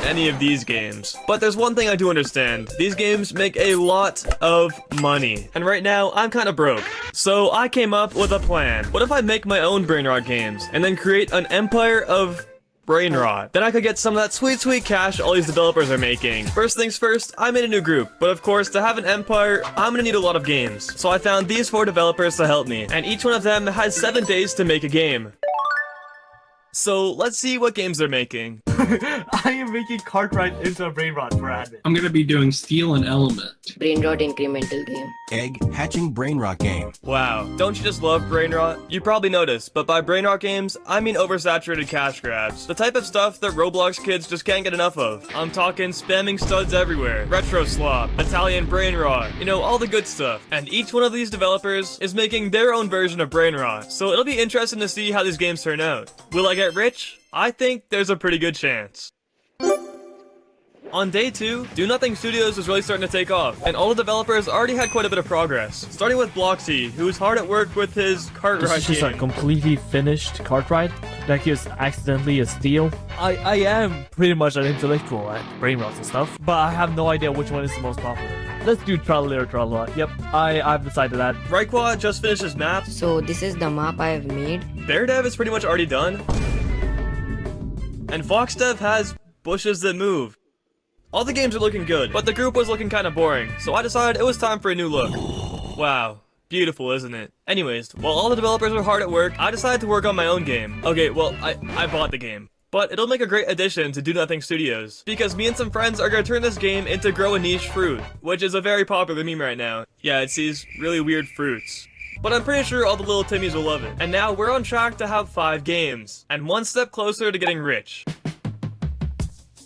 any of these games. But there's one thing I do understand. These games make a lot of money. And right now, I'm kind of broke. So I came up with a plan. What if I make my own Brainrot games and then create an empire of Brainrot? Then I could get some of that sweet, sweet cash all these developers are making. First things first, I made a new group. But of course, to have an empire, I'm gonna need a lot of games. So I found these 4 developers to help me. And each one of them has 7 days to make a game. So let's see what games they're making. I am making Cartwright into a Brainrot for admin. I'm gonna be doing Steel and Element. Brainrot incremental game. Egg hatching Brainrot game. Wow, don't you just love Brainrot? You probably noticed, but by Brainrot games, I mean oversaturated cash grabs. The type of stuff that Roblox kids just can't get enough of. I'm talking spamming studs everywhere, retro slop, Italian Brainrot, you know, all the good stuff. And each one of these developers is making their own version of Brainrot, so it'll be interesting to see how these games turn out. Will I get rich? I think there's a pretty good chance. On day 2, Do Nothing Studios was really starting to take off, and all the developers already had quite a bit of progress. Starting with Bloxy, who was hard at work with his Cartwright This is just a game. completely finished Cartwright that is accidentally a steal. I am pretty much an intellectual at Brainrot and stuff, but I have no idea which one is the most popular. Let's do Tralala or Tralala. Yep, I've decided that. Raikwa just finished his map. So this is the map I have made. Beardev is pretty much already done. And Foxdev has bushes that move. All the games are looking good, but the group was looking kind of boring, so I decided it was time for a new look. Wow. Beautiful, isn't it? Anyways, while all the developers were hard at work, I decided to work on my own game. Okay, well, I bought the game. But it'll make a great addition to Do Nothing Studios, because me and some friends are gonna turn this game into Grow a Niche Fruit, which is a very popular meme right now. Yeah, it's these really weird fruits. But I'm pretty sure all the little Timmies will love it. And now we're on track to have 5 games, and one step closer to getting rich.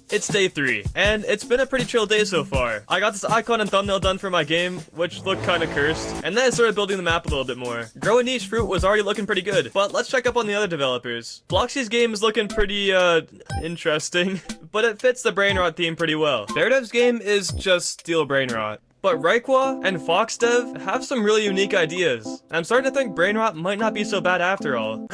It's day 3, and it's been a pretty chill day so far. I got this icon and thumbnail done for my game, which looked kinda cursed, and then I started building the map a little bit more. Grow a Niche Fruit was already looking pretty good, but let's check up on the other developers. Bloxy's game is looking pretty, interesting, but it fits the Brainrot theme pretty well. Beardev's game is just Steel Brainrot. But Raikwa and Foxdev have some really unique ideas. I'm starting to think Brainrot might not be so bad after all.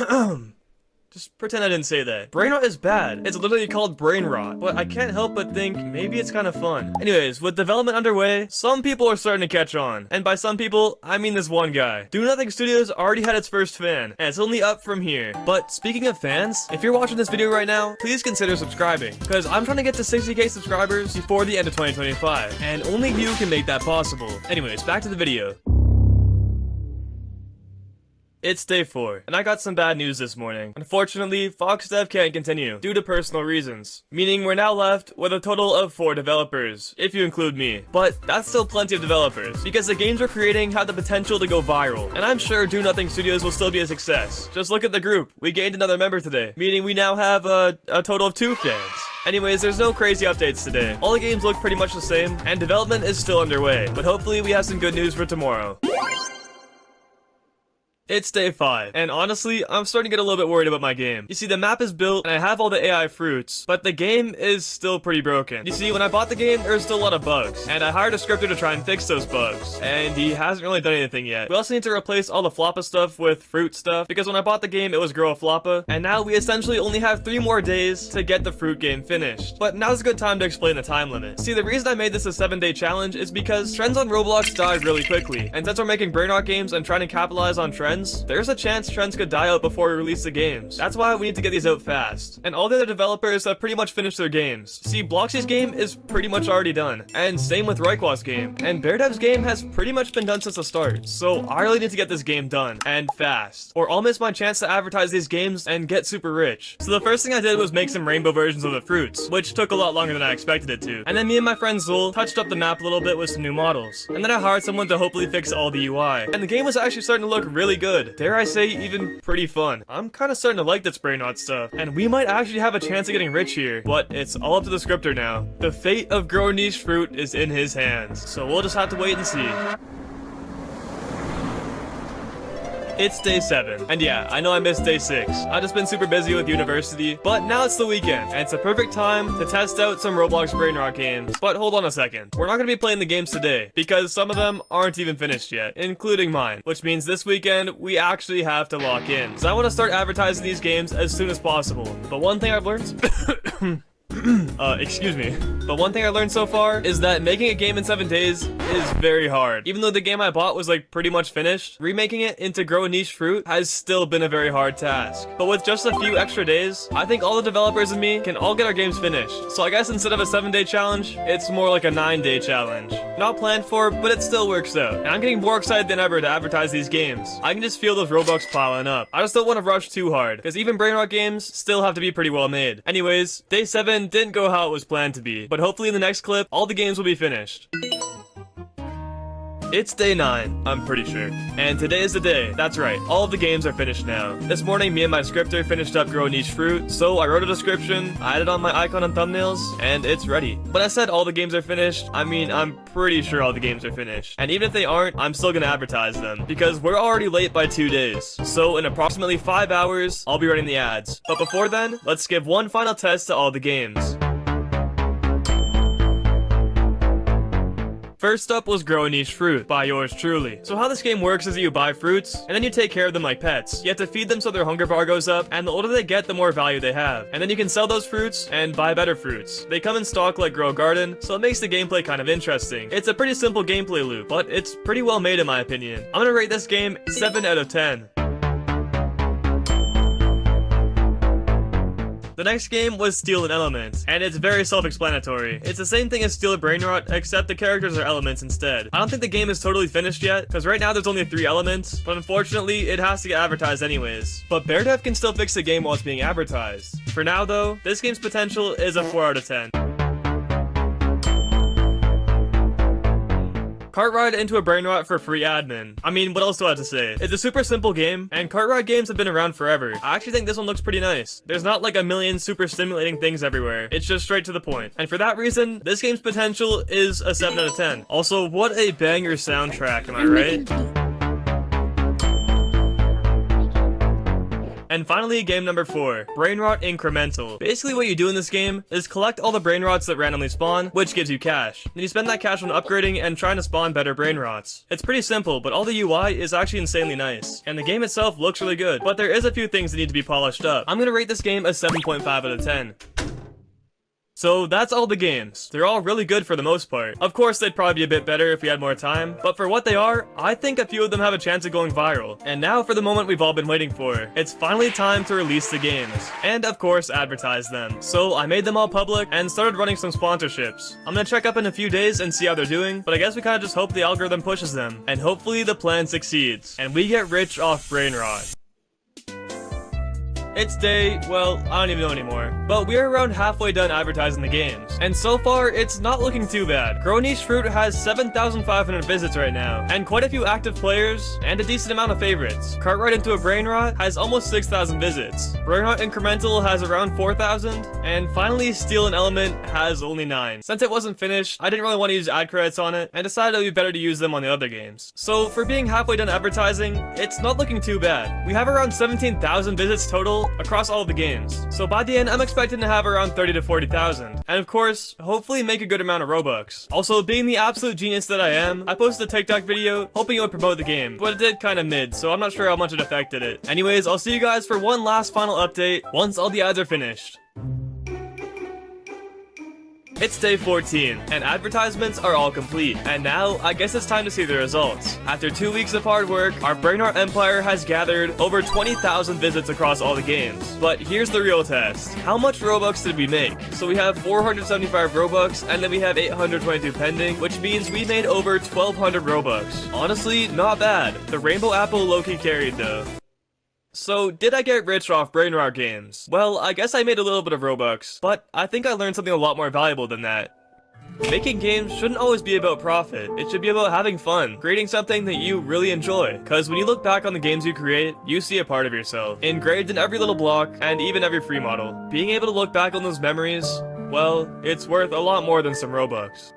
Just pretend I didn't say that. Brainrot is bad. It's literally called Brainrot, but I can't help but think maybe it's kind of fun. Anyways, with development underway, some people are starting to catch on. And by some people, I mean this one guy. Do Nothing Studios already had its first fan, and it's only up from here. But speaking of fans, if you're watching this video right now, please consider subscribing, because I'm trying to get to 60k subscribers before the end of 2025, and only you can make that possible. Anyways, back to the video. It's day 4, and I got some bad news this morning. Unfortunately, Foxdev can't continue, due to personal reasons. Meaning we're now left with a total of 4 developers, if you include me. But that's still plenty of developers, because the games we're creating have the potential to go viral. And I'm sure Do Nothing Studios will still be a success. Just look at the group, we gained another member today, meaning we now have a total of 2 fans. Anyways, there's no crazy updates today. All the games look pretty much the same, and development is still underway. But hopefully we have some good news for tomorrow. It's day 5, and honestly, I'm starting to get a little bit worried about my game. You see, the map is built, and I have all the AI fruits, but the game is still pretty broken. You see, when I bought the game, there was still a lot of bugs, and I hired a scripter to try and fix those bugs, and he hasn't really done anything yet. We also need to replace all the Floppa stuff with fruit stuff, because when I bought the game, it was Grow a Floppa, and now we essentially only have 3 more days to get the fruit game finished. But now's a good time to explain the time limit. See, the reason I made this a 7-day challenge is because trends on Roblox die really quickly, and since we're making Brainrot games and trying to capitalize on trends, there's a chance trends could die out before we release the games. That's why we need to get these out fast. And all the other developers have pretty much finished their games. See, Bloxy's game is pretty much already done. And same with Raikwa's game. And Beardev's game has pretty much been done since the start. So I really need to get this game done. And fast. Or I'll miss my chance to advertise these games and get super rich. So the first thing I did was make some rainbow versions of the fruits, which took a lot longer than I expected it to. And then me and my friend Zul touched up the map a little bit with some new models. And then I hired someone to hopefully fix all the UI. And the game was actually starting to look really good. Dare I say, even pretty fun. I'm kind of starting to like this Brainrot stuff, and we might actually have a chance of getting rich here, but it's all up to the scripter now. The fate of Grow a Niche Fruit is in his hands, so we'll just have to wait and see. It's day 7, and yeah, I know I missed day 6. I've just been super busy with university, but now it's the weekend, and it's a perfect time to test out some Roblox Brainrot games. But hold on a second, we're not gonna be playing the games today, because some of them aren't even finished yet, including mine, which means this weekend, we actually have to lock in. So I want to start advertising these games as soon as possible. But one thing I've learned excuse me. But one thing I learned so far is that making a game in 7 days is very hard. Even though the game I bought was like pretty much finished, remaking it into Grow a Niche Fruit has still been a very hard task. But with just a few extra days, I think all the developers and me can all get our games finished. So I guess instead of a 7-day challenge, it's more like a 9-day challenge. Not planned for, but it still works out. And I'm getting more excited than ever to advertise these games. I can just feel those Robux piling up. I just don't want to rush too hard, because even Brainrot games still have to be pretty well made. Anyways, day 7 didn't go how it was planned to be, but hopefully in the next clip, all the games will be finished. It's day 9, I'm pretty sure. And today is the day. That's right, all of the games are finished now. This morning, me and my scripter finished up Grow a Niche Fruit, so I wrote a description, I added on my icon and thumbnails, and it's ready. When I said all the games are finished, I mean, I'm pretty sure all the games are finished. And even if they aren't, I'm still gonna advertise them, because we're already late by 2 days. So in approximately 5 hours, I'll be running the ads. But before then, let's give one final test to all the games. First up was Grow a Niche Fruit by yours truly. So how this game works is that you buy fruits, and then you take care of them like pets. You have to feed them so their hunger bar goes up, and the older they get, the more value they have. And then you can sell those fruits and buy better fruits. They come in stock like Grow a Garden, so it makes the gameplay kind of interesting. It's a pretty simple gameplay loop, but it's pretty well made in my opinion. I'm gonna rate this game 7 out of 10. The next game was Steal an Element, and it's very self-explanatory. It's the same thing as Steal a Brainrot, except the characters are elements instead. I don't think the game is totally finished yet, because right now there's only 3 elements, but unfortunately, it has to get advertised anyways. But BearDev can still fix the game while it's being advertised. For now though, this game's potential is a 4 out of 10. Cart Ride into a Brainrot for free admin. I mean, what else do I have to say? It's a super simple game, and Cart Ride games have been around forever. I actually think this one looks pretty nice. There's not like a million super stimulating things everywhere. It's just straight to the point. And for that reason, this game's potential is a 7 out of 10. Also, what a banger soundtrack, am I right? And finally, game number 4, Brainrot Incremental. Basically what you do in this game is collect all the Brainrots that randomly spawn, which gives you cash. Then you spend that cash on upgrading and trying to spawn better Brainrots. It's pretty simple, but all the UI is actually insanely nice. And the game itself looks really good, but there is a few things that need to be polished up. I'm gonna rate this game a 7.5 out of 10. So that's all the games. They're all really good for the most part. Of course, they'd probably be a bit better if we had more time, but for what they are, I think a few of them have a chance of going viral. And now for the moment we've all been waiting for. It's finally time to release the games. And of course, advertise them. So I made them all public and started running some sponsorships. I'm gonna check up in a few days and see how they're doing, but I guess we kinda just hope the algorithm pushes them. And hopefully the plan succeeds. And we get rich off Brainrot. It's day, well, I don't even know anymore. But we're around halfway done advertising the games. And so far, it's not looking too bad. Grow a Niche Fruit has 7,500 visits right now, and quite a few active players, and a decent amount of favorites. Cart Ride into a Brainrot has almost 6,000 visits. Brainrot Incremental has around 4,000, and finally Steal an Element has only 9. Since it wasn't finished, I didn't really want to use ad credits on it, and decided it would be better to use them on the other games. So for being halfway done advertising, it's not looking too bad. We have around 17,000 visits total across all of the games. So by the end, I'm expecting to have around 30 to 40,000. And of course, hopefully make a good amount of Robux. Also, being the absolute genius that I am, I posted a TikTok video hoping it would promote the game, but it did kinda mid, so I'm not sure how much it affected it. Anyways, I'll see you guys for one last final update once all the ads are finished. It's day 14, and advertisements are all complete. And now, I guess it's time to see the results. After 2 weeks of hard work, our Brainrot Empire has gathered over 20,000 visits across all the games. But here's the real test. How much Robux did we make? So we have 475 Robux, and then we have 822 pending, which means we made over 1,200 Robux. Honestly, not bad. The Rainbow Apple low-key carried though. So, did I get rich off Brainrot games? Well, I guess I made a little bit of Robux, but I think I learned something a lot more valuable than that. Making games shouldn't always be about profit. It should be about having fun, creating something that you really enjoy. Cause when you look back on the games you create, you see a part of yourself, engraved in every little block, and even every free model. Being able to look back on those memories, well, it's worth a lot more than some Robux.